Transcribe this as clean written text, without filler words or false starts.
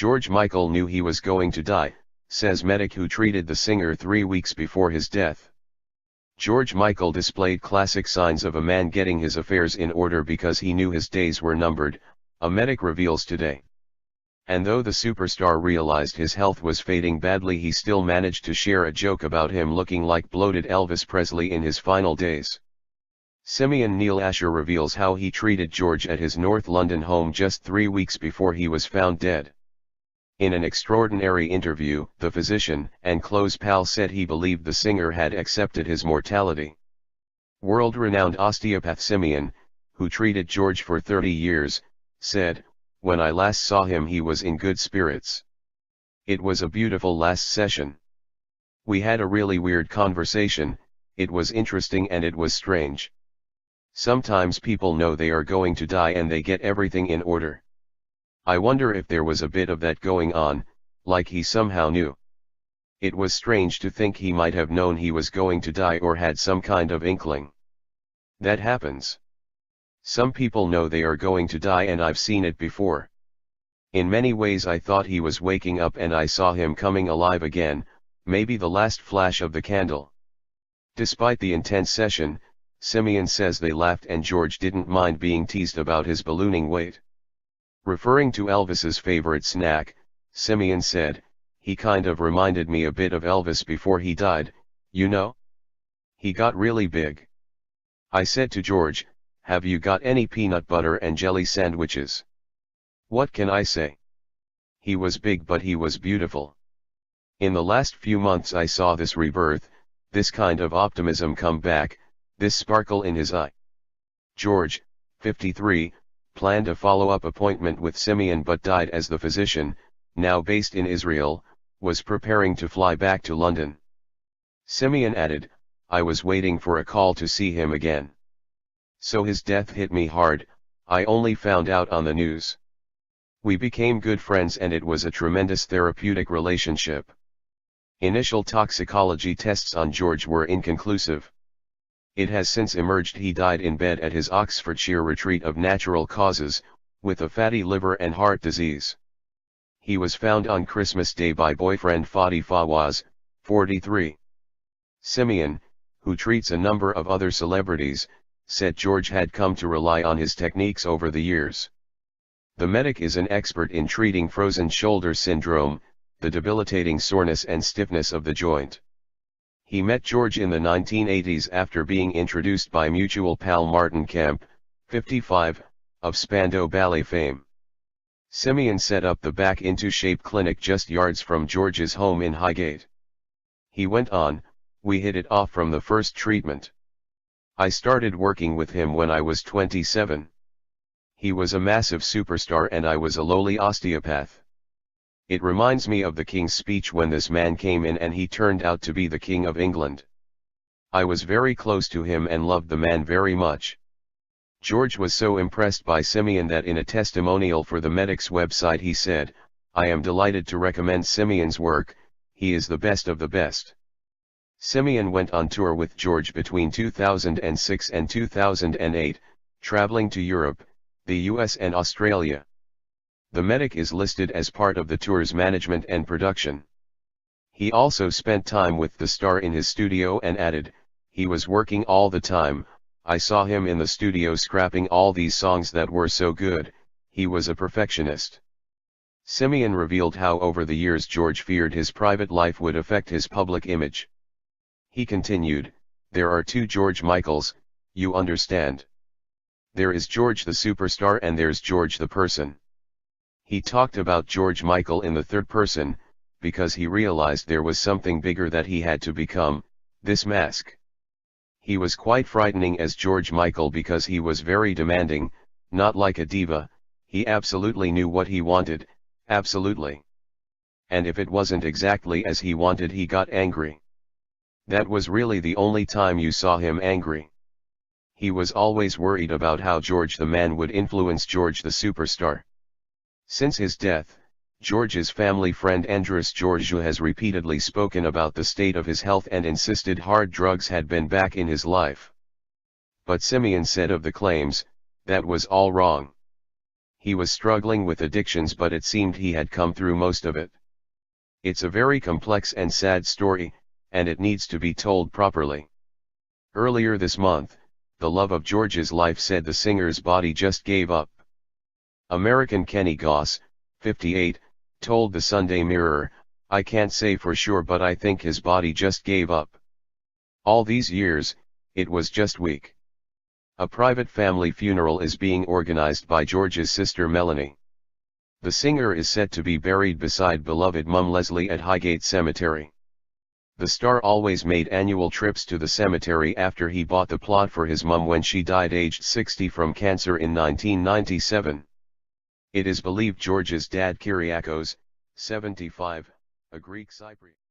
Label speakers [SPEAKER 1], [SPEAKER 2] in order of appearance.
[SPEAKER 1] George Michael knew he was going to die, says medic who treated the singer 3 weeks before his death. George Michael displayed classic signs of a man getting his affairs in order because he knew his days were numbered, a medic reveals today. And though the superstar realized his health was fading badly, he still managed to share a joke about him looking like bloated Elvis Presley in his final days. Simeon Niel-Asher reveals how he treated George at his North London home just 3 weeks before he was found dead. In an extraordinary interview, the physician and close pal said he believed the singer had accepted his mortality. World-renowned osteopath Simeon, who treated George for 30 years, said, "When I last saw him he was in good spirits. It was a beautiful last session. We had a really weird conversation, it was interesting and it was strange. Sometimes people know they are going to die and they get everything in order. I wonder if there was a bit of that going on, like he somehow knew. It was strange to think he might have known he was going to die or had some kind of inkling. That happens. Some people know they are going to die and I've seen it before. In many ways I thought he was waking up and I saw him coming alive again, maybe the last flash of the candle." Despite the intense session, Simeon says they laughed and George didn't mind being teased about his ballooning weight. Referring to Elvis's favorite snack, Simeon said, "He kind of reminded me a bit of Elvis before he died, you know? He got really big. I said to George, 'Have you got any peanut butter and jelly sandwiches?' What can I say? He was big but he was beautiful. In the last few months I saw this rebirth, this kind of optimism come back, this sparkle in his eye." George, 53, planned a follow-up appointment with Simeon but died as the physician, now based in Israel, was preparing to fly back to London. Simeon added, "I was waiting for a call to see him again. So his death hit me hard, I only found out on the news. We became good friends and it was a tremendous therapeutic relationship. Initial toxicology tests on George were inconclusive. It has since emerged he died in bed at his Oxfordshire retreat of natural causes, with a fatty liver and heart disease. He was found on Christmas Day by boyfriend Fadi Fawaz, 43. Simeon, who treats a number of other celebrities, said George had come to rely on his techniques over the years. The medic is an expert in treating frozen shoulder syndrome, the debilitating soreness and stiffness of the joint. He met George in the 1980s after being introduced by mutual pal Martin Kemp, 55, of Spandau Ballet fame. Simeon set up the Back Into Shape clinic just yards from George's home in Highgate. He went on, "We hit it off from the first treatment. I started working with him when I was 27. He was a massive superstar and I was a lowly osteopath. It reminds me of the King's Speech when this man came in and he turned out to be the King of England. I was very close to him and loved the man very much." George was so impressed by Simeon that in a testimonial for the medic's website he said, "I am delighted to recommend Simeon's work, he is the best of the best." Simeon went on tour with George between 2006 and 2008, traveling to Europe, the US and Australia. The medic is listed as part of the tour's management and production. He also spent time with the star in his studio and added, "He was working all the time, I saw him in the studio scrapping all these songs that were so good, he was a perfectionist." Simeon revealed how over the years George feared his private life would affect his public image. He continued, "There are two George Michaels, you understand. There is George the superstar and there's George the person." He talked about George Michael in the third person, because he realized there was something bigger that he had to become, this mask. He was quite frightening as George Michael because he was very demanding, not like a diva, he absolutely knew what he wanted, absolutely. And if it wasn't exactly as he wanted he got angry. That was really the only time you saw him angry. He was always worried about how George the man would influence George the superstar. Since his death, George's family friend Andrus Georgiou has repeatedly spoken about the state of his health and insisted hard drugs had been back in his life. But Simeon said of the claims, that was all wrong. he was struggling with addictions, but it seemed he had come through most of it. It's a very complex and sad story, and it needs to be told properly. Earlier this month, the love of George's life said the singer's body just gave up. American Kenny Goss, 58, told the Sunday Mirror, "I can't say for sure, but I think his body just gave up. All these years, it was just weak." A private family funeral is being organized by George's sister Melanie. The singer is set to be buried beside beloved mum Leslie at Highgate Cemetery. The star always made annual trips to the cemetery after he bought the plot for his mum when she died aged 60 from cancer in 1997. It is believed George's dad Kyriakos, 75, a Greek Cypriot.